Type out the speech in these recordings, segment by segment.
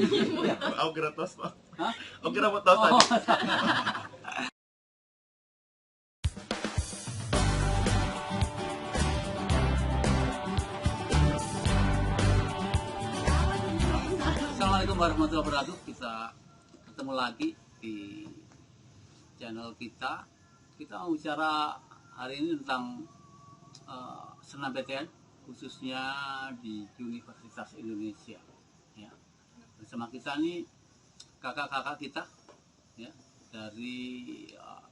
Aku kira tos, Pak. Hah? Aku kira mau tos tadi. Assalamualaikum warahmatullahi wabarakatuh. Kita ketemu lagi di channel kita. Kita mau bicara hari ini tentang SNMPTN, khususnya di Universitas Indonesia. Ya. Bersama kita nih kakak-kakak kita, ya, dari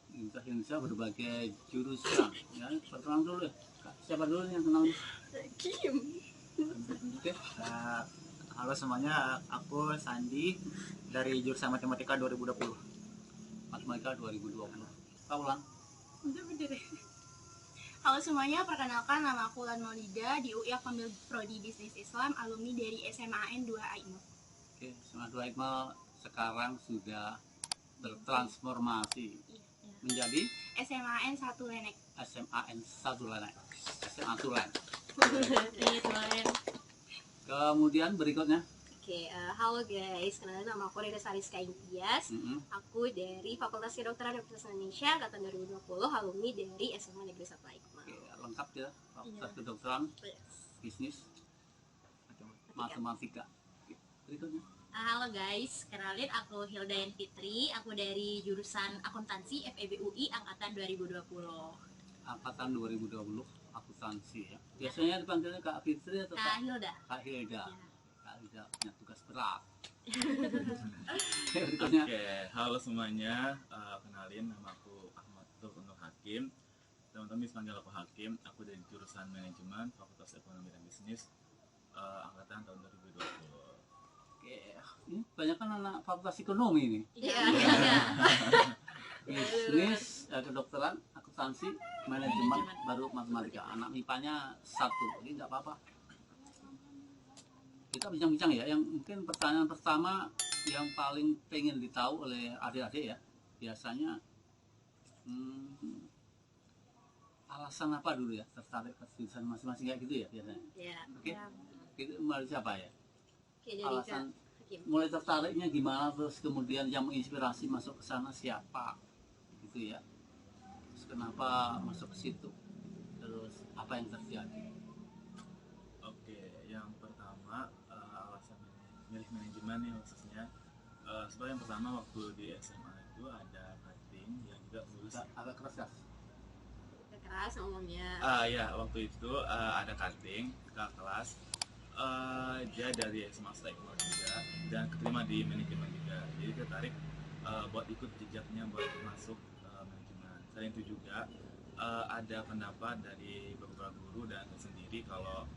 Universitas Indonesia berbagai jurusan. Ya, perkenalan dulu ya. Siapa dulu yang kenal? Kim. Oke. Halo semuanya, aku Sandi dari jurusan Matematika 2020. Matematika 2020. Kau Lan? Udah bener. Halo semuanya, perkenalkan nama aku Lan Maulida di UI aku ambil Prodi Bisnis Islam, alumni dari SMAN 2 AIMA. Oke, SMA 2 AIMA sekarang sudah bertransformasi menjadi SMAN 1 Lenek. SMAN 1 Lenek. SMA Tulen. Iya Tulen. Kemudian berikutnya, Oke, halo guys, kenalin nama aku Rida Sariska Imtiaz. Aku dari Fakultas Kedokteran Universitas Indonesia angkatan 2020, alumni dari SMA Negeri 1 Aikma. oke, lengkap ya, Fakultas Kedokteran, Bisnis, Matematika. Oke, berikutnya, Halo guys, kenalin aku Hildayan Fitri. Aku dari jurusan Akuntansi FEB UI angkatan 2020. angkatan 2020, akuntansi ya. Biasanya dipanggilnya Kak Fitri atau Kak Hilda. Kak Hilda? Ya. Kak Hilda punya tugas berat. Oke, berikutnya, Oke, halo semuanya. Kenalin, nama aku Ahmad Nur Hakim. Teman-teman bisa panggil aku Hakim. Aku dari jurusan Manajemen Fakultas Ekonomi dan Bisnis, angkatan tahun 2020. oke, ini banyak kan anak Fakultas Ekonomi ini. Iya. Bisnis, kedokteran, akuntansi, manajemen, baru matematika. Anak MIPA-nya 1, jadi nggak apa-apa. Kita bincang-bincang ya, yang mungkin pertanyaan pertama yang paling pengen ditahu oleh adik-adik ya, biasanya alasan apa dulu ya tertarik ke jurusan masing-masing kayak gitu ya biasanya. Iya. Oke, itu mulai siapa ya? Oke, dari Alasan Kak Hakim. mulai tertariknya gimana, terus kemudian yang menginspirasi masuk ke sana siapa gitu ya, terus kenapa masuk ke situ, terus apa yang terjadi. Oke, yang pertama alasan milih manajemen nih khususnya. Sebab yang pertama waktu di SMA itu ada cutting yang juga lulus. Agak keras ya. Keras ngomongnya. Ya, waktu itu ada cutting ke kelas. Dia dari SMA Stekno juga dan keterima di manajemen juga. Jadi tertarik buat ikut jejaknya buat masuk manajemen. Selain itu juga ada pendapat dari beberapa guru dan sendiri kalau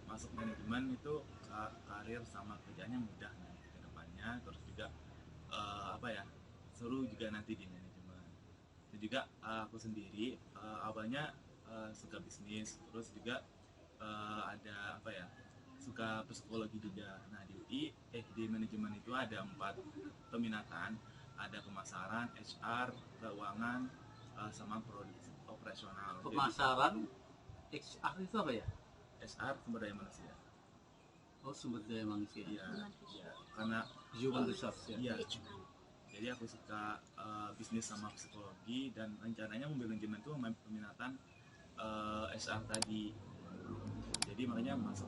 masuk manajemen itu karir sama kerjanya mudah nanti ke depannya, terus juga seru juga nanti di manajemen. Dan juga aku sendiri awalnya suka bisnis, terus juga ada suka psikologi juga. Nah di UI di manajemen itu ada 4 peminatan, ada pemasaran, HR, keuangan, sama produksi operasional. Pemasaran HR itu apa ya? HR sumber daya manusia. Oh, sumber daya manusia. Iya, karena Human resource ya. iya. Jadi aku suka bisnis sama psikologi dan rencananya mobil manajemen itu peminatan HR tadi. Jadi makanya masuk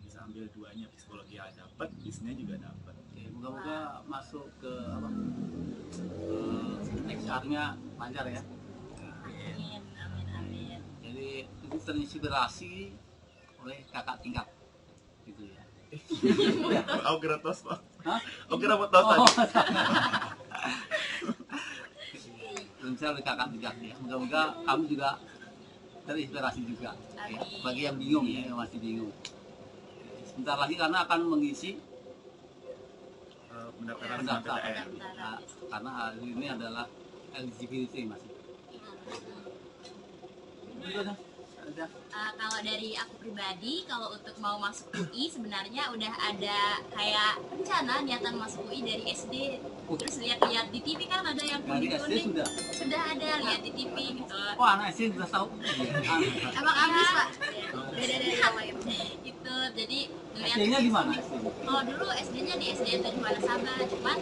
bisa ambil duanya, psikologi dapat, bisnisnya juga dapat. Oke, moga-moga masuk ke apa? HR-nya lancar ya. Amin, amin, amin. Jadi itu terinspirasi oleh kakak tingkat gitu ya. Aku kira tos, Pak. Hah? Aku kira mau tos tadi. Terinspirasi oleh kakak tingkat ya. Moga-moga kamu juga terinspirasi juga ya. Bagi yang bingung ya, yang masih bingung. Sebentar lagi karena akan mengisi Pendaftaran pendaftaran SNMPTN. ya, karena hari ini adalah eligibility masih. Berikutnya, ada. Kalau dari aku pribadi, kalau untuk mau masuk UI sebenarnya udah ada kayak rencana niatan masuk UI dari SD. Terus lihat-lihat di TV kan ada yang Dari SD kuning-kuning. sudah. Ada lihat di TV gitu. Wah, anak SD sudah tahu. Emang habis Pak? Beda dari yang lain. Itu jadi ngeliat SD-nya di mana? Kalau dulu SD-nya di SDN 7 Wanasaba, cuman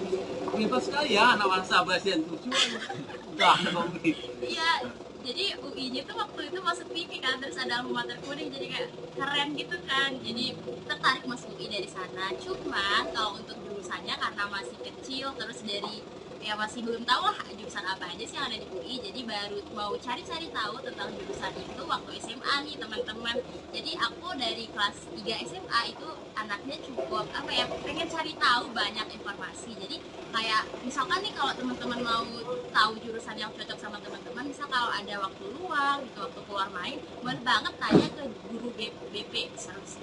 Bebas sekali ya anak Wanasaba SDN 7. Udah komit. iya, jadi UI-nya tuh waktu itu masuk TV kan, terus ada alma mater kuning, jadi kayak keren gitu kan, jadi tertarik masuk UI dari sana. Cuman kalau untuk jurusannya karena masih kecil, terus dari ya masih belum tahu lah jurusan apa aja sih yang ada di UI, jadi baru mau cari-cari tahu tentang jurusan itu waktu SMA nih teman-teman. Jadi aku dari kelas 3 SMA itu anaknya cukup apa ya, pengen cari tahu banyak informasi. Jadi kayak misalkan nih kalau teman-teman mau tahu jurusan yang cocok sama teman-teman, misal kalau ada waktu luang gitu, waktu keluar main, boleh banget tanya ke guru BP.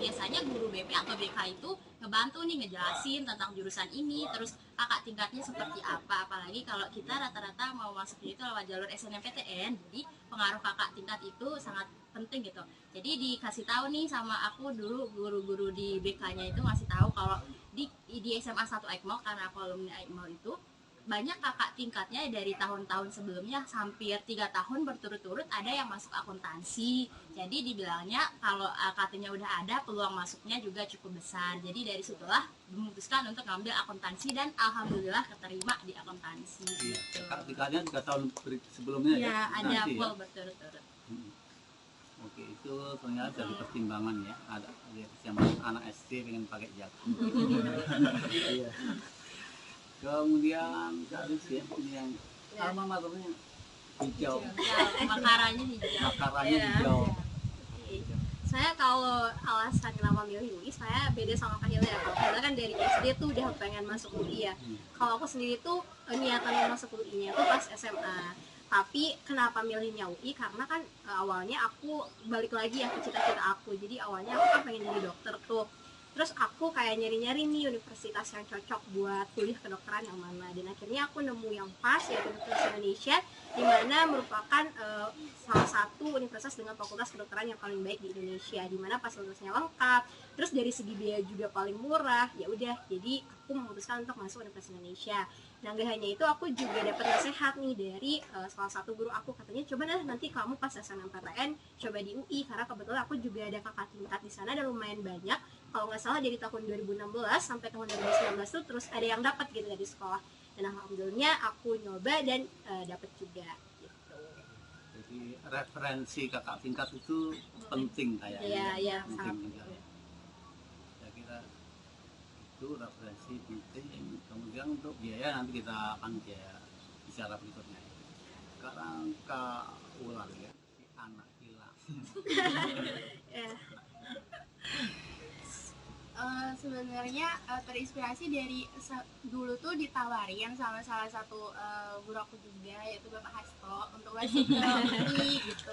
Biasanya guru BP atau BK itu ngebantu nih ngejelasin tentang jurusan ini, terus kakak tingkatnya seperti apa. Apalagi kalau kita rata-rata mau masuknya itu lewat jalur SNMPTN, jadi pengaruh kakak tingkat itu sangat penting gitu. Jadi dikasih tahu nih sama aku dulu, guru-guru di BK-nya itu ngasih tahu kalau di SMA 1 Aikmal, karena aku alumni Aikmal itu banyak kakak tingkatnya dari tahun-tahun sebelumnya, hampir 3 tahun berturut-turut ada yang masuk akuntansi. Jadi dibilangnya kalau AKT-nya udah ada, peluang masuknya juga cukup besar. Jadi dari situlah memutuskan untuk ngambil akuntansi dan alhamdulillah keterima di akuntansi. Iya, Gitu. kakak tingkatnya 3 tahun sebelumnya Ya, ada nanti full berturut-turut. Oke, itu ternyata jadi pertimbangan ya. Ada yang anak SD pengen pakai jaket. Iya. Kemudian gadis ya, ini yang alma maternya hijau, Ya, makaranya hijau. akaranya Iya. hijau. Saya kalau alasan kenapa milih UI, saya beda sama Kak Hilda ya. Kalau Hilda kan dari SD tuh udah pengen masuk UI ya. Kalau aku sendiri tuh niatan masuk UI-nya tuh pas SMA. Tapi kenapa milihnya UI? Karena kan awalnya aku balik lagi ya ke cita-cita aku. Jadi awalnya aku kan pengen jadi dokter tuh. Terus aku kayak nyari-nyari nih universitas yang cocok buat kuliah kedokteran yang mana. Dan akhirnya aku nemu yang pas, yaitu Universitas Indonesia, di mana merupakan salah satu universitas dengan fakultas kedokteran yang paling baik di Indonesia, di mana fasilitasnya lengkap, terus dari segi biaya juga paling murah. Ya udah, jadi aku memutuskan untuk masuk Universitas Indonesia. Nah, gak hanya itu, aku juga dapat nasihat nih dari salah satu guru aku, katanya coba deh nanti kamu pas SNMPTN coba di UI, karena kebetulan aku juga ada kakak tingkat di sana dan lumayan banyak. Kalau nggak salah dari tahun 2016 sampai tahun 2019 tuh terus ada yang dapat gitu dari sekolah. Dan alhamdulillah aku nyoba dan dapat juga gitu. Jadi referensi kakak tingkat itu penting kayaknya. Iya, iya, penting sangat juga. penting. Saya kira itu referensi penting. Kemudian untuk biaya nanti kita akan bicara berikutnya. Sekarang Kak Ular ya, si anak hilang. Eh, sebenarnya terinspirasi dari dulu tuh ditawarin sama salah satu guru aku juga, yaitu Bapak Hasto, untuk masuk ke UI gitu.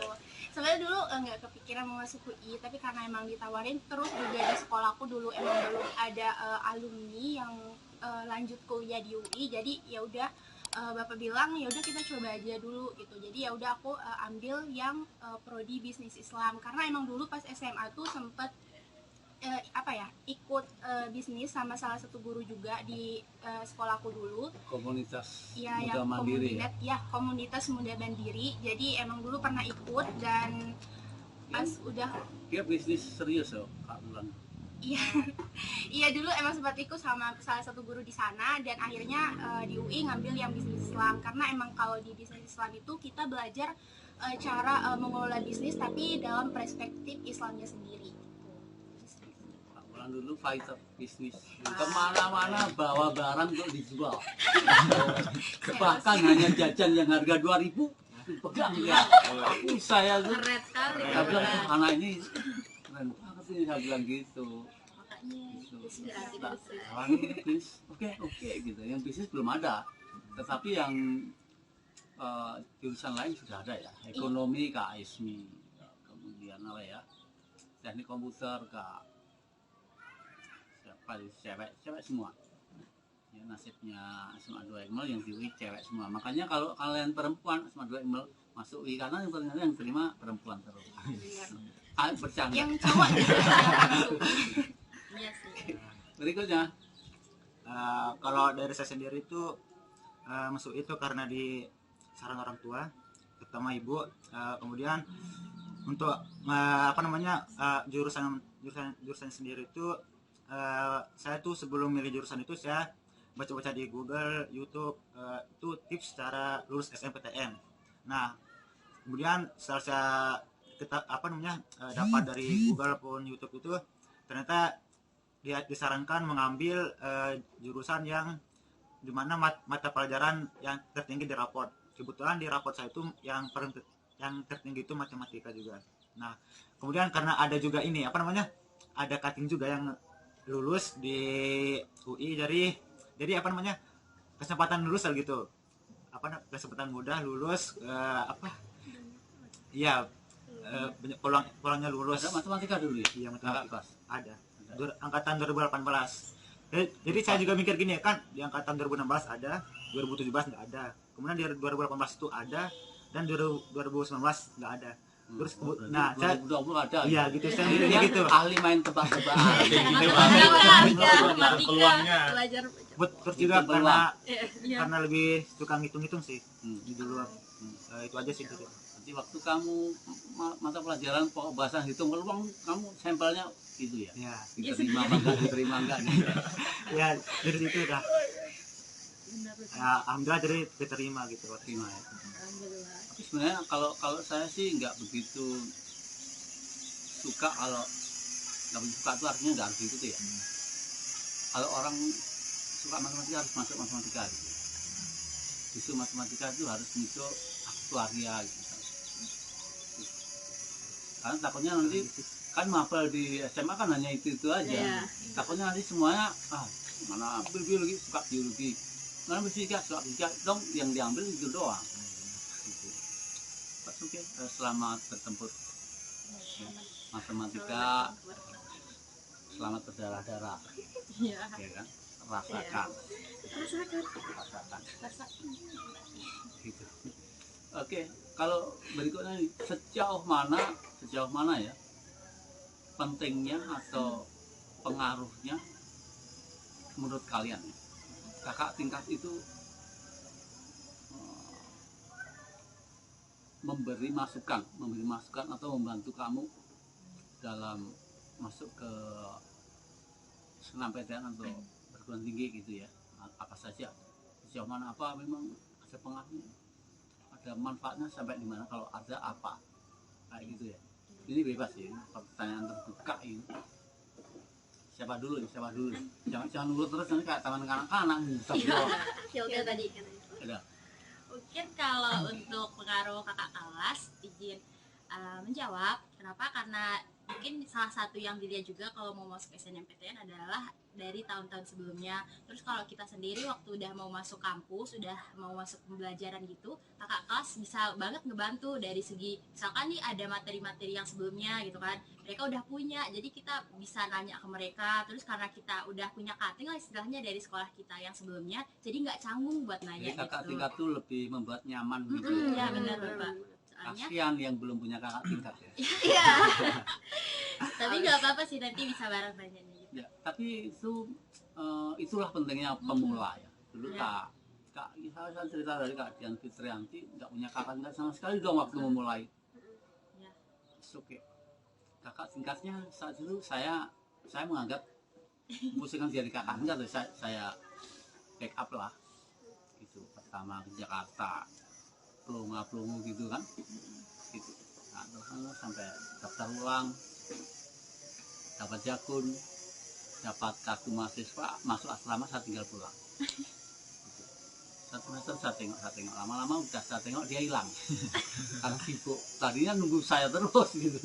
Sebenarnya dulu nggak kepikiran mau masuk UI, tapi karena emang ditawarin, terus juga di sekolahku dulu emang belum ada alumni yang lanjut kuliah di UI, jadi ya udah Bapak bilang ya udah kita coba aja dulu gitu. Jadi ya udah aku ambil yang prodi bisnis Islam, karena emang dulu pas SMA tuh sempet ikut bisnis sama salah satu guru juga di sekolahku dulu. Komunitas Ya, muda yang mandiri ya. komunitas muda mandiri. Jadi emang dulu pernah ikut, dan pas udah Dia bisnis serius loh Kak Ular. iya iya dulu emang sempat ikut sama salah satu guru di sana, dan akhirnya di UI ngambil yang bisnis Islam, karena emang kalau di bisnis Islam itu kita belajar cara mengelola bisnis tapi dalam perspektif Islamnya sendiri. Kak Ular dulu fighter bisnis. Kemana-mana bawa barang untuk dijual. Bahkan hanya jajan yang harga 2.000 pegang ya. Saya tuh Keren sekali. saya bilang anak ini keren banget sih, saya bilang gitu. Makanya Gitu. Inspirasi Nah, dari situ. orang ini oke gitu. Yang bisnis belum ada, tetapi yang jurusan lain sudah ada ya. Ekonomi Kak Ismi, kemudian apa ya, teknik komputer Kak siapa, cewek semua. Ya, nasibnya SMA 2 Ekmal yang di UI cewek semua. Makanya kalau kalian perempuan SMA 2 Ekmal masuk UI, karena yang ternyata yang terima perempuan terus. Bercanda. Yang cowok iya sih. Berikutnya Kalau dari saya sendiri itu masuk itu karena di saran orang tua, terutama ibu. Kemudian untuk jurusan sendiri itu saya tuh sebelum milih jurusan itu saya baca-baca di Google, YouTube, itu tips cara lulus SNMPTN. Nah, kemudian setelah saya dapat dari Google pun YouTube itu, ternyata dia disarankan mengambil jurusan yang dimana mata pelajaran yang tertinggi di raport. Kebetulan di raport saya itu yang tertinggi itu matematika juga. Nah, kemudian karena ada juga ini ada cutting juga yang lulus di UI, jadi kesempatan lulus gitu, kesempatan mudah lulus, peluangnya lulus. Ada matematika dulu ya? Iya, matematika ada. Angkatan 2018. Jadi saya juga mikir gini kan, di angkatan 2016 ada, 2017 nggak ada, kemudian di 2018 itu ada, dan 2019 nggak ada. Terus nah saya 2020 ada. Iya gitu, saya mikirnya gitu. Ahli main tebak-tebakan. Peluangnya. Terus juga Peluang. karena lebih suka ngitung-ngitung sih di dulu. Itu aja sih gitu. Nanti waktu kamu mata pelajaran pokok bahasa hitung peluang, kamu sampelnya itu ya? Ya, Diterima enggak? ya dari situ udah. Ya, alhamdulillah jadi diterima gitu. Terima ya. Tapi sebenarnya kalau saya sih nggak begitu suka, kalau nggak begitu suka itu artinya nggak harus gitu ya. Kalau orang suka matematika harus masuk matematika gitu. Justru matematika itu harus masuk aktuaria gitu. Karena takutnya nanti kan mapel di SMA kan hanya itu aja. Takutnya nanti semuanya mana biologi suka biologi, mana fisika suka fisika, dong yang diambil itu doang. Gitu. Oke, selamat bertempur matematika, selamat berdarah-darah. Ya kan? Rasakan. Gitu. Oke, kalau berikutnya sejauh mana ya pentingnya atau pengaruhnya menurut kalian kakak tingkat itu memberi masukan atau membantu kamu dalam masuk ke SNMPTN atau perguruan tinggi gitu ya, apa saja, sejauh mana, apa memang ada pengaruhnya, ada manfaatnya sampai di mana, kalau ada apa, kayak gitu ya. Ini bebas ya, pertanyaan terbuka ini. Siapa dulu? Jangan nurut terus nanti kayak taman kanak-kanak. Filter tadi kan. Ada. Mungkin kalau untuk pengaruh kakak kelas, izin menjawab. Kenapa? Karena mungkin salah satu yang dilihat juga kalau mau masuk SNMPTN adalah dari tahun-tahun sebelumnya. Terus kalau kita sendiri waktu udah mau masuk kampus, udah mau masuk pembelajaran gitu, kakak kelas bisa banget ngebantu dari segi misalkan nih ada materi-materi yang sebelumnya gitu kan, mereka udah punya, jadi kita bisa nanya ke mereka. Terus karena kita udah punya cutting lah istilahnya dari sekolah kita yang sebelumnya, jadi nggak canggung buat nanya. Jadi kakak gitu. tingkat tuh lebih membuat nyaman gitu Ya benar Bapak. Soalnya kasihan yang belum punya kakak tingkat ya. iya. Tapi nggak apa-apa sih, nanti bisa bareng nanya gitu. Ya, tapi itulah pentingnya pemula ya. Dulu kak saya cerita dari Kak Dian Fitrianti nggak punya kakak tingkat sama sekali dong waktu memulai. Ya. Oke. Kakak tingkatnya saat dulu saya menganggap musikan jadi kakak tingkat, saya backup lah. Gitu. Pertama ke Jakarta, pelongo gitu kan. Gitu. Nah, terus sampai daftar ulang, dapat jakun, dapat kartu mahasiswa, masuk asrama, saya tinggal pulang. Gitu. Satu semester saya tengok, lama-lama udah saya tengok dia hilang karena sibuk, tadinya nunggu saya terus gitu.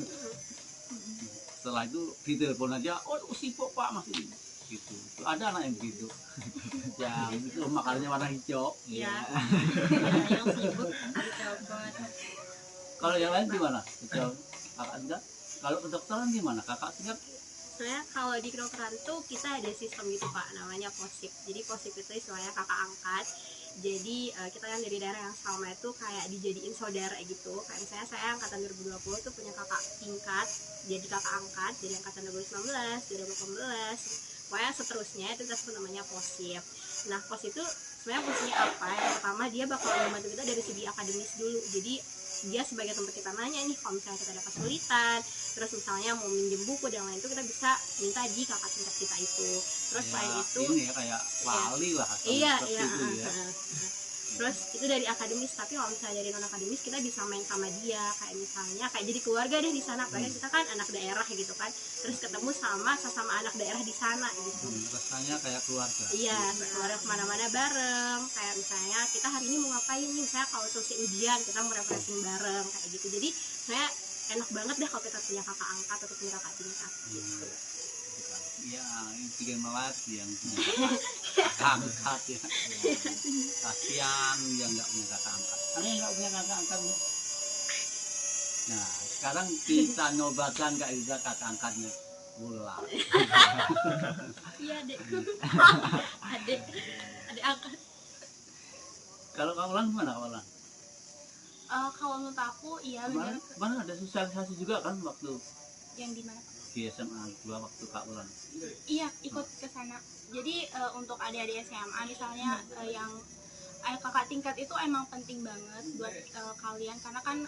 Setelah itu ditelepon aja, oh sibuk Pak masih gitu. Itu ada anak yang gitu yang itu makannya warna hijau. Iya. Yang sibuk ditelepon. Kalau yang lain gimana? Kakak tingkat? Kalau kedokteran gimana? Kakak tingkat? Sebenarnya kalau di kedokteran tuh kita ada sistem gitu Pak, namanya posip. Jadi posip itu istilahnya kakak angkat. Jadi kita kan dari daerah yang sama itu kayak dijadiin saudara gitu. Kayak misalnya saya angkatan 2020 tuh punya kakak tingkat, jadi kakak angkat, jadi angkatan 2019, 2018, pokoknya seterusnya itu kita sebut namanya posip. Nah posip itu sebenarnya fungsinya apa? Yang pertama dia bakal membantu kita dari segi akademis dulu. Jadi dia sebagai tempat kita nanya nih kalau misalnya kita ada kesulitan, terus misalnya mau minjem buku dan lain itu kita bisa minta di kakak tingkat kita itu. Terus selain itu ini ya kayak wali lah iya seperti iya itu ya. Terus itu dari akademis, tapi kalau misalnya dari non akademis kita bisa main sama dia, kayak misalnya kayak jadi keluarga deh di sana, apalagi kita kan anak daerah gitu kan, terus ketemu sama sesama anak daerah di sana gitu. Rasanya kayak keluarga. Iya, keluarga kemana-mana bareng, kayak misalnya kita hari ini mau ngapain nih, misalnya kalau selesai ujian kita mau refreshing bareng kayak gitu. Jadi saya enak banget deh kalau kita punya kakak angkat atau punya kakak tingkat gitu. Ya, ini bikin melat yang punya kakak angkat ya. Kasihan yang nggak punya kakak angkat. Karena nggak punya kakak angkat nih. Nah, sekarang kita nyobakan Kak Iza kakak angkatnya Wulan. Iya dek. Adek angkat. Kalau Kak Wulan gimana Kak Wulan? Kalau menurut aku iya benar. Kemarin ada sosialisasi juga kan waktu Yang di mana? di SMA 2 waktu Kak Wulan. Iya, ikut ke sana. Jadi untuk adik-adik SMA misalnya yang kakak tingkat itu emang penting banget buat kalian, karena kan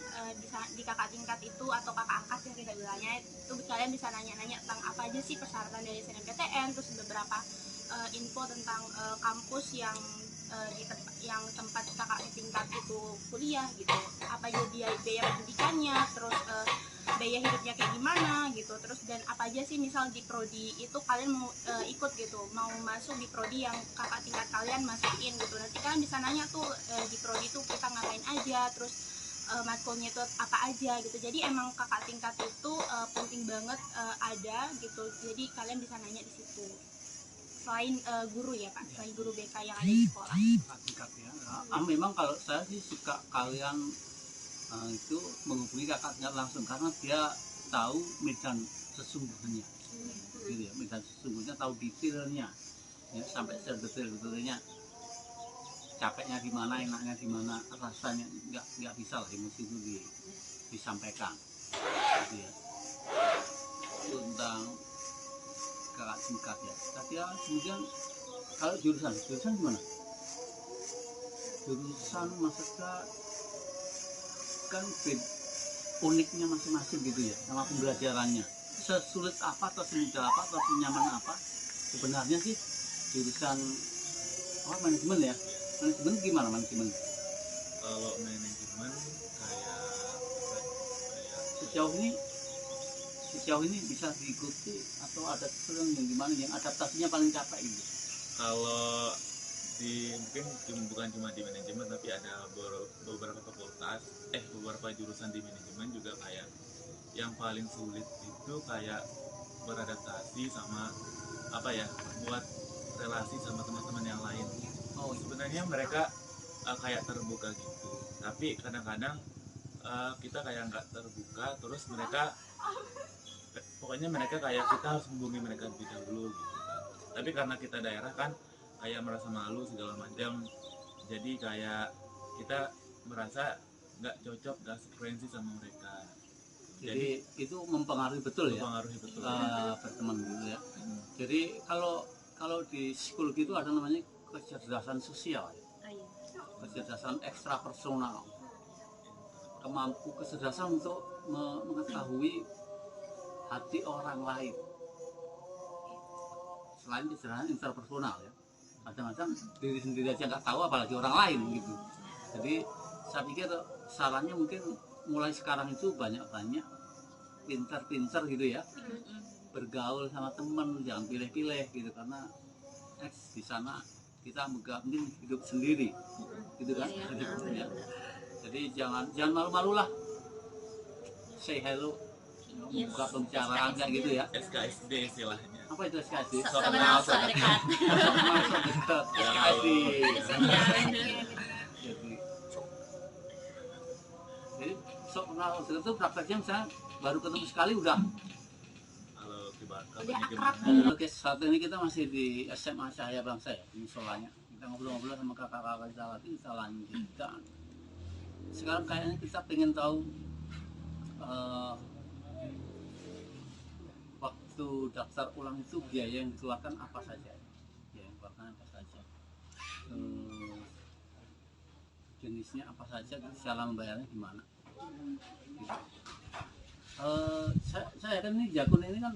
di kakak tingkat itu atau kakak angkat yang kita bilangnya itu kalian bisa nanya-nanya tentang apa aja sih persyaratan dari SNMPTN, terus beberapa info tentang kampus yang yang tempat kakak tingkat itu kuliah gitu, apa aja biaya pendidikannya, terus biaya hidupnya kayak gimana gitu, terus dan apa aja sih misal di prodi itu kalian mau ikut gitu, mau masuk di prodi yang kakak tingkat kalian masukin gitu, nanti kalian bisa nanya tuh di prodi itu kita ngapain aja, terus matkulnya itu apa aja gitu. Jadi emang kakak tingkat itu penting banget ada gitu, jadi kalian bisa nanya di situ. Selain guru ya Pak, selain guru BK yang ada di sekolah. Kakak tingkat ya. Memang kalau saya sih suka kalian itu menghubungi kakak tingkat langsung, karena dia tahu medan sesungguhnya gitu ya, medan sesungguhnya, tahu detailnya ya, sampai sedetail-detailnya, capeknya di mana, enaknya di mana, rasanya nggak bisa lah emosi itu disampaikan gitu ya. Tentang kakak tingkat ya, tapi ya kemudian kalau jurusan gimana? Jurusan maksudnya kan uniknya masing-masing gitu ya, sama pembelajarannya. Sesulit apa atau semudah apa atau senyaman apa sebenarnya sih jurusan manajemen ya? Manajemen gimana manajemen? Kalau manajemen kayak sejauh ini bisa diikuti atau ada kesulitan yang gimana, yang adaptasinya paling capek gitu? kalau mungkin bukan cuma di manajemen, tapi ada beberapa fakultas beberapa jurusan di manajemen juga kayak yang paling sulit itu kayak beradaptasi sama buat relasi sama teman-teman yang lain. Sebenarnya mereka kayak terbuka gitu, tapi kadang-kadang kita kayak nggak terbuka, terus mereka kayak kita harus hubungi mereka lebih dahulu gitu kan. Tapi karena kita daerah kan kayak merasa malu segala macam, jadi kayak kita merasa nggak cocok, nggak sefrekuensi sama mereka. Jadi itu mempengaruhi betul ya, berteman gitu ya. Jadi kalau di psikologi itu ada namanya kecerdasan sosial ya. Kecerdasan ekstrapersonal, kecerdasan untuk mengetahui hati orang lain. Selain kecerdasan interpersonal ya, kadang-kadang diri sendiri aja nggak tahu apalagi orang lain gitu. Jadi saya pikir sarannya mungkin mulai sekarang itu banyak-banyak pinter-pinter gitu ya, bergaul sama teman, jangan pilih-pilih gitu, karena di sana kita mungkin hidup sendiri gitu kan. Ya. Jadi jangan malu-malu lah, say hello, buka pembicaraan kayak gitu ya. SKSD istilahnya. Apa itu SKSD? Sok kenal sok dekat. SKSD. Jadi sok kenal sok dekat itu prakteknya misalnya baru ketemu sekali udah. Kalau Udah akrab. Oke, saat ini kita masih di SMA Cahaya Bangsa ya, ini solanya. Kita ngobrol-ngobrol sama kakak-kakak kita lagi, kita lanjutkan. Sekarang kayaknya kita pengen tahu waktu daftar ulang itu biaya yang dikeluarkan apa saja, jenisnya apa saja, cara membayarnya gimana. Saya kan ini jakun ini kan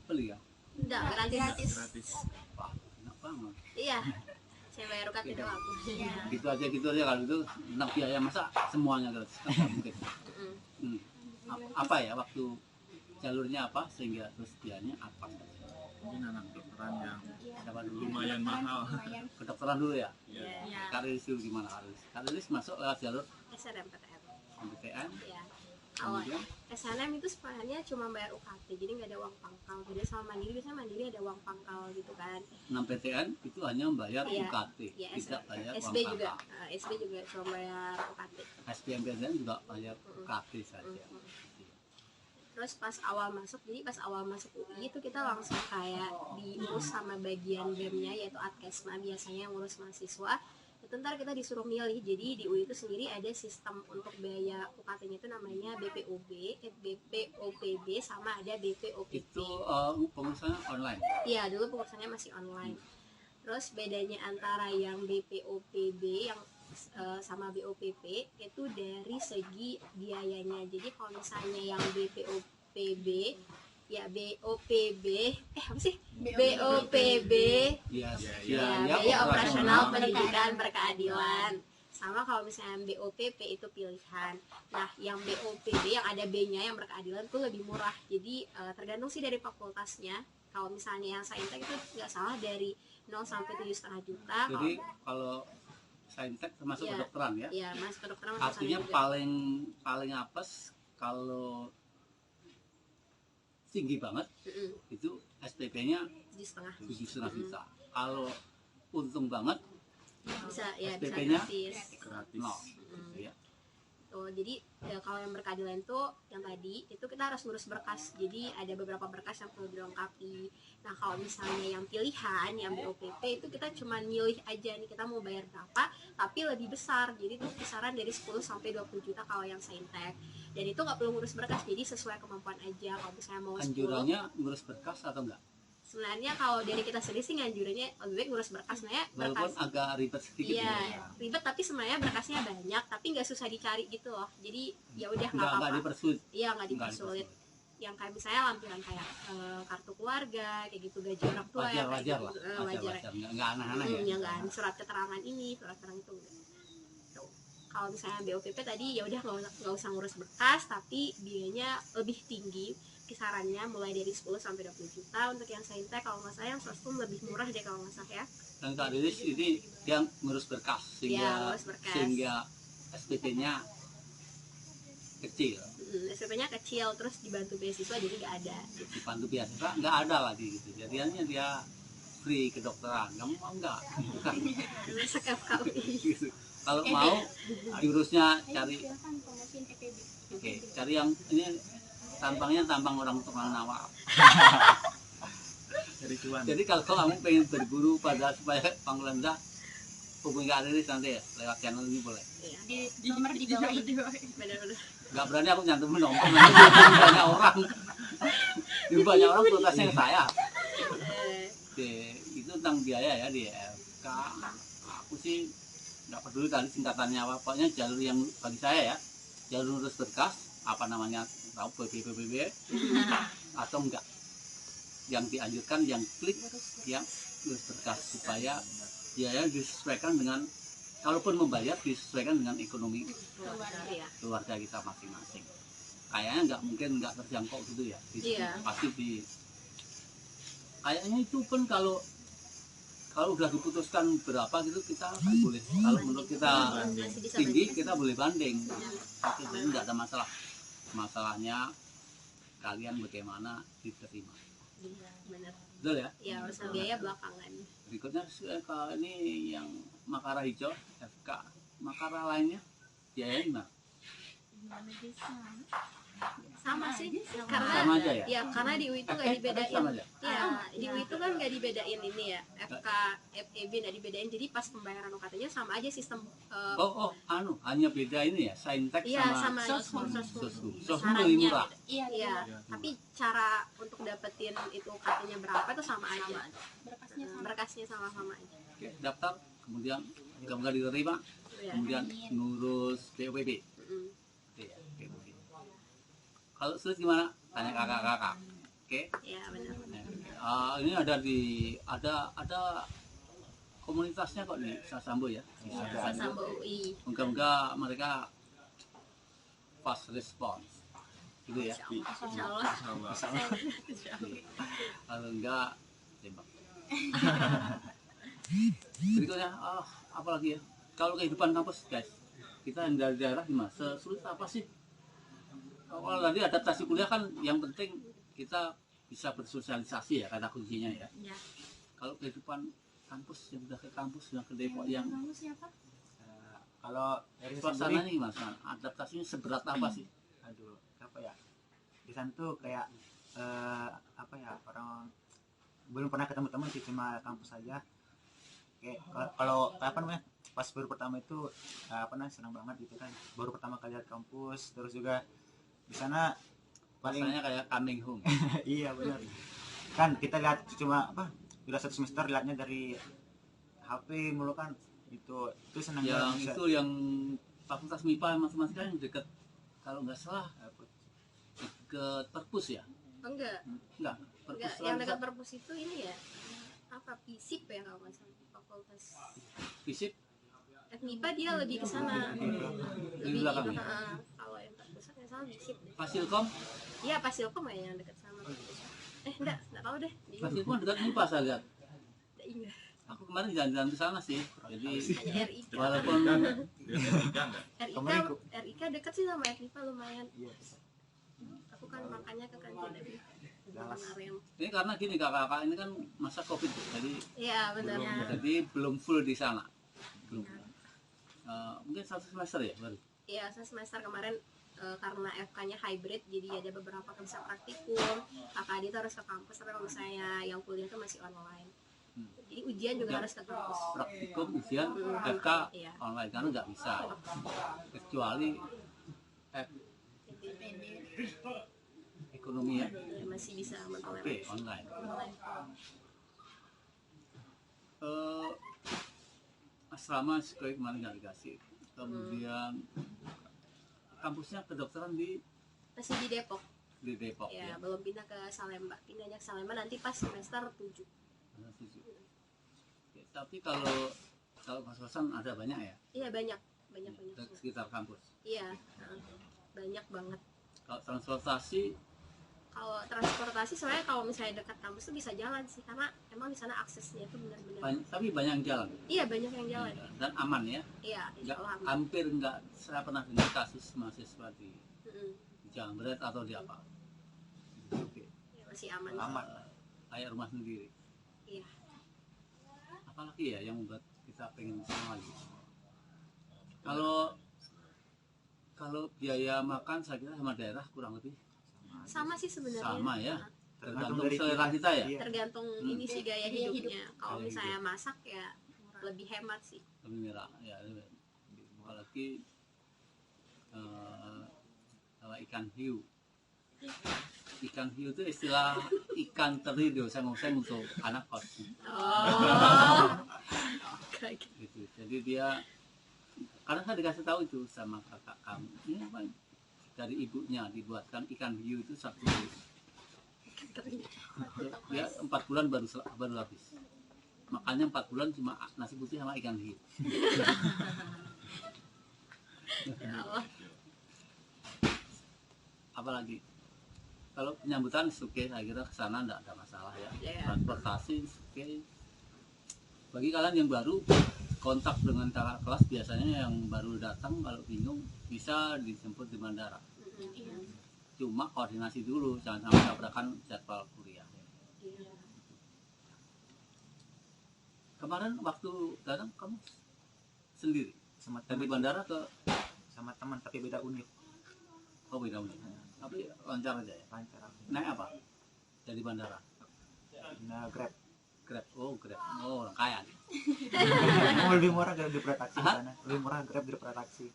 beli ya. Enggak, gratis. Gratis. Wah, enak banget. Iya. Saya bayar UKT doang. Gitu aja kalau itu tentang biaya masa semuanya gratis kan nggak mungkin. Mm-mm. Apa ya waktu jalurnya apa sehingga terus biayanya apa? Mungkin anak kedokteran yang Siapa dulu? lumayan mahal. Kedokteran dulu ya. Ya. Ya. Karir dulu gimana karir? Karir masuk lewat jalur SNMPTN. MPTN, Ya. Awal kemudian SNM itu sebenarnya cuma bayar UKT, jadi nggak ada uang pangkal. Beda sama Mandiri, biasanya Mandiri ada uang pangkal gitu kan. 6 PTN itu hanya membayar Iya. UKT, Ya, tidak bayar uang SB juga, pangkal. SB juga cuma bayar UKT. SBMPTN juga bayar UKT saja. Terus pas awal masuk UI itu kita langsung kayak diurus sama bagian BEM-nya yaitu Adkesma, biasanya yang ngurus mahasiswa. Itu ntar kita disuruh milih. Jadi di UI itu sendiri ada sistem untuk biaya UKT-nya itu namanya BPOB sama ada BPOPP. Itu pengurusannya online. Iya, dulu pengurusannya masih online. Terus bedanya antara yang BPOPB yang sama BOPP itu dari segi biayanya. Jadi kalau misalnya yang BPOPB ya BOPB apa sih? BOPB Iya, ya, biaya operasional pendidikan berkeadilan. Sama kalau misalnya BOPP itu pilihan. Nah, yang BOPB yang ada B-nya yang berkeadilan itu lebih murah. Jadi tergantung sih dari fakultasnya. Kalau misalnya yang Saintek itu nggak salah dari 0 sampai 7,5 juta. Jadi kalau Saintek termasuk Iya. kedokteran ya. Ya, Mas kedokteran masuk Artinya sana juga. paling apes kalau tinggi banget Mm-mm, itu SPP-nya 7,5 7,5 juta. Kalau untung banget bisa ya, bisa SPP-nya? gratis. Gratis. nol. Mm. Gitu ya. Tuh, jadi kalau yang berkeadilan tuh yang tadi itu kita harus ngurus berkas. Jadi ada beberapa berkas yang perlu dilengkapi. Nah, kalau misalnya yang pilihan yang BOPP itu kita cuma milih aja nih kita mau bayar berapa, tapi lebih besar. Jadi tuh kisaran dari 10 sampai 20 juta kalau yang Saintek. Dan itu nggak perlu ngurus berkas, jadi sesuai kemampuan aja. Kalau misalnya mau 10, Anjurannya ngurus berkas atau enggak? sebenarnya kalau dari kita sendiri sih nganjurannya lebih baik ngurus berkas. Sebenarnya Walaupun berkas agak ribet sedikit iya ya. ribet, tapi sebenarnya berkasnya banyak, tapi nggak susah dicari gitu loh. Jadi ya udah nggak Enggak apa-apa. dipersulit. Iya, nggak Nggak dipersulit. Yang kayak misalnya lampiran kayak kartu keluarga kayak gitu, gaji orang tua Wajar kayak wajar gitu. lah. Wajar. Wajar. Enggak aneh-aneh ya. Ya nggak, surat keterangan ini, surat keterangan itu enggak. Tuh. Kalau misalnya BOPP tadi ya udah nggak usah ngurus berkas, tapi biayanya lebih tinggi, kisarannya mulai dari 10 sampai 20 juta. Untuk yang Saintek kalau nggak salah yang Sosum lebih murah deh kalau nggak salah ya. Dan Kak Riris ini yang ngurus berkas Iya, sehingga ngurus berkas. sehingga SPP-nya kecil. SPP-nya kecil, terus dibantu beasiswa jadi nggak ada. Dibantu biasa nggak ada lagi gitu. Jadinya dia free kedokteran. Kamu mau enggak? Bukan. Masuk FKUI. Gitu. Kalau mau jurusnya cari oke, cari yang ini tampangnya tampang orang tukang nawar. Dari cuan. Jadi kalau kamu pengen berguru pada supaya panggilan hubungi Kak Riris nanti ya lewat channel ini boleh. Iya, Di nomor di bawah ini. benar-benar. Nggak berani aku nyantumin nomor nanti banyak orang. Di banyak orang protasnya ke saya. Itu tentang biaya ya di FK. Aku sih nggak peduli tadi singkatannya apa, pokoknya jalur yang bagi saya ya jalur urus berkas apa namanya tahu PBB atau enggak yang dianjurkan yang klik yang urus berkas supaya biaya disesuaikan dengan kalaupun membayar disesuaikan dengan ekonomi Iya. keluarga kita masing-masing. Kayaknya nggak mungkin nggak terjangkau gitu ya. Iya. Pasti di kayaknya itu pun kalau udah diputuskan berapa gitu kita kan boleh kalau menurut kita Masih bisa tinggi banding. kita boleh banding. Jadi nggak ada masalah. Masalahnya kalian bagaimana diterima. Iya, benar. Betul ya? Ya, urusan biaya belakangan. Berikutnya ini yang Makara hijau FK. Makara lainnya biayanya gimana? Sama sih, karena Sama aja ya? ya karena di UI itu nggak dibedain. Sama aja. Ya, di UI itu kan nggak dibedain ini ya, FK, FEB nggak dibedain. Jadi pas pembayaran UKT-nya sama aja sistem. Hanya beda ini ya, Saintek Iya, sama sama Sosum. Sosum. Syaratnya Sosum lebih murah. Iya, Iya, tapi cara untuk dapetin itu UKT-nya berapa itu sama aja. Berkasnya sama-sama aja. Oke, daftar, kemudian jika nggak diterima, Ya. kemudian ngurus POPB. Mm-mm. Oke, ya. Kalau sulit gimana? Tanya kakak-kakak. Oke. Ya benar. Ini ada komunitasnya kok di Sasambo ya. Sasambo UI. Moga-moga mereka fast response gitu ya. Insya Allah. Kalau enggak tembak. Berikutnya apa lagi ya? Kalau kehidupan kampus guys, kita yang dari daerah gimana? Sesulit apa sih? Kalau tadi adaptasi kuliah kan yang penting kita bisa bersosialisasi ya kata kuncinya ya. Ya. Kalau kehidupan kampus yang udah ke kampus yang ke Depok yang Kamu siapa? Kalau dari suasananya gimana? Adaptasinya seberat apa sih? aduh apa ya, di sana tuh kayak apa ya, orang belum pernah ketemu teman sih, cuma kampus aja. Kayak kalau apa namanya, pas baru pertama itu apa namanya, senang banget gitu kan, baru pertama kali lihat kampus. Terus juga di sana paling Rasanya kayak coming home. iya benar kan, kita lihat cuma apa, udah 1 semester lihatnya dari HP mulu kan, itu senang Yang banget. itu yang fakultas MIPA masing-masing kan yang deket, kalau nggak salah ke Perpus ya? Enggak. Enggak, Perpus Yang dekat Lansat. perpus itu ini ya. Apa FISIP ya kalau nggak salah, fakultas Fisip FMIPA dia lebih ke sana. di belakang ya? Kalau yang perpusat nggak salah FISIP. Fasilkom, Iya, Pasilkom ya yang dekat sama perpus. Enggak tahu deh. Fasilkom dekat MIPA saya lihat. Iya. Aku kemarin jalan-jalan ke sana sih. Jadi Hanya RIK. walaupun RIK dekat sih sama FMIPA lumayan. Iya. Aku kan makanya ke kantin kemarin. ini karena gini kakak-kakak ini kan masa Covid, jadi Iya benar. belum full di sana. Belum. Mungkin 1 semester ya baru. Iya, saya semester kemarin karena FK-nya hybrid, jadi ada beberapa yang bisa praktikum. Kakak Adi tuh harus ke kampus, tapi kalau misalnya yang kuliah tuh masih online. Jadi ujian juga Ya. harus ke kampus. Praktikum ujian FK Iya. online karena nggak bisa, kecuali ekonomi ya. Ya, masih bisa Oke, mentoleransi. online. Asrama sekolah kemarin nggak dikasih. Kemudian kampusnya kedokteran di Masih di Depok. Depok Ya, ya. belum pindah ke Salemba. Pindahnya ke Salemba nanti pas semester 7. Ya, tapi kalau kos-kosan ada banyak ya Iya, banyak di banyak. sekitar kampus. Iya, banyak banget. Kalau transportasi Kalau transportasi soalnya kalau misalnya dekat kampus tuh bisa jalan sih, karena emang di sana aksesnya itu benar-benar. tapi banyak yang jalan Iya, banyak yang jalan. dan aman ya. Iya, Nggak, insya Allah aman. hampir nggak saya pernah dengar kasus mahasiswa di Mm-mm. Jambret atau di apa. Oke. Ya, masih aman. Aman. Kayak rumah sendiri. Iya. Apalagi ya yang membuat kita pengen sana lagi. Kalau biaya makan saya kira sama daerah kurang lebih Sama sih sebenarnya. sama ya. Tergantung Tergantung dari selera kita ya. Iya. Tergantung ini sih gaya hidupnya. Kalau Gaya misalnya masak ya lebih hemat sih. Lebih merah ya. Apalagi kalau ikan hiu. Ikan hiu itu istilah ikan teri dioseng-oseng untuk anak kos. Oh. Kayak gitu. Gitu. Jadi dia karena saya dikasih tahu itu sama kakak kamu, ini apa dari ibunya dibuatkan ikan hiu itu satu dia 4 bulan baru habis, makanya 4 bulan cuma nasi putih sama ikan hiu. Ya Allah. Apalagi kalau penyambutan oke, saya kira kesana enggak ada masalah ya. Ya. Transportasi oke. Bagi kalian yang baru kontak dengan kakak kelas, biasanya yang baru datang kalau bingung bisa dijemput di bandara. Cuma koordinasi dulu, jangan sampai tabrakan jadwal kuliah. Iya. Kemarin waktu datang kamu sendiri sama dari teman, bandara ke tapi beda unit. beda unit. Tapi lancar aja ya. Lancar. Naik apa? Dari bandara. Nah, Grab. Grab. Oh, Grab. Oh, orang kaya. Mau lebih murah Grab daripada taksi di sana. Lebih murah Grab daripada taksi.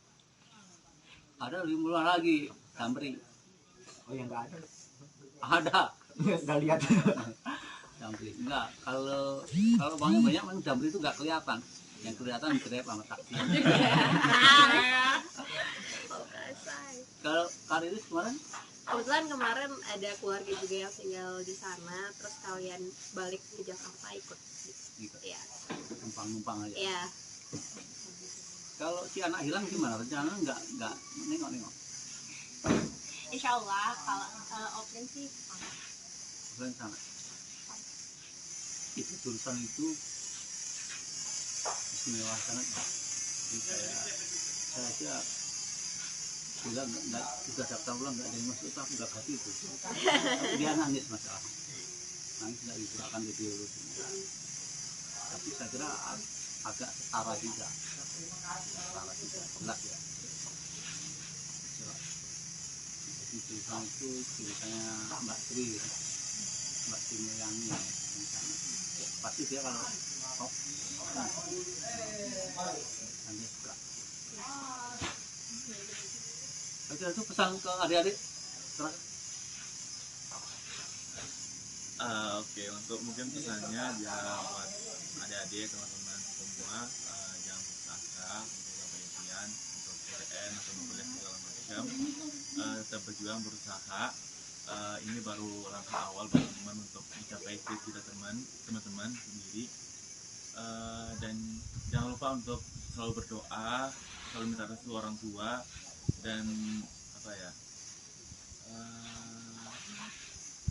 Ada lebih murah lagi, Damri. Oh ya nggak ada. Ada. Nggak lihat. Damri. Enggak, kalau uangnya banyak memang Damri itu enggak kelihatan. Yang kelihatan Grab sama taksi. Kalau Kariris kemarin kebetulan kemarin ada keluarga juga yang tinggal di sana, terus kalian balik ke Jakarta ikut Gitu. ya. Numpang-numpang aja. Ya, Kalau si anak hilang gimana? Rencana nggak nengok-nengok? insya Allah kalau open sih Kalian sana. Itu jurusan itu istimewa sangat. Jadi saya aja bilang nggak sudah daftar ulang nggak ada yang masuk, aku nggak kasih itu. Tapi dia nangis masalah. Nangis nggak gitu akan jadi lulus. Tapi saya kira agak setara juga. Jelas ya. Jadi jurusan itu ceritanya Mbak Tri Mulyani yang sana. Pasti dia kalau dia suka. Oke, itu pesan ke adik-adik. Oke, untuk mungkin pesannya ya buat adik-adik, teman-teman semua, jangan putus asa untuk gapai impian, untuk PTN atau kuliah segala macam. Tetap berjuang, berusaha. Ini baru langkah awal buat teman-teman untuk mencapai cita-cita teman-teman sendiri. Dan jangan lupa untuk selalu berdoa, selalu minta restu orang tua, dan apa ya,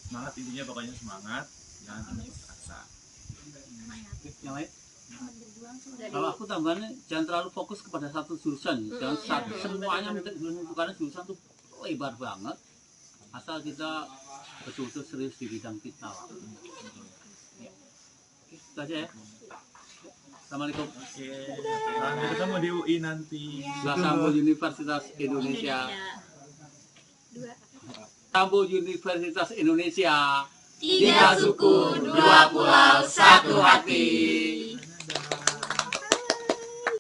semangat, intinya pokoknya semangat, jangan pernah putus asa. Yang lain? dari Kalau aku tambahannya jangan terlalu fokus kepada satu jurusan, jangan semuanya minta jurusan itu, karena jurusan itu lebar banget. Asal kita betul-betul serius di bidang kita. Ya. Oke, itu aja ya. Assalamualaikum. Oke, sampai ketemu di UI nanti. Sambo Universitas Indonesia. dua Sambo Universitas Indonesia. 3 suku, 2 pulau, 1 hati.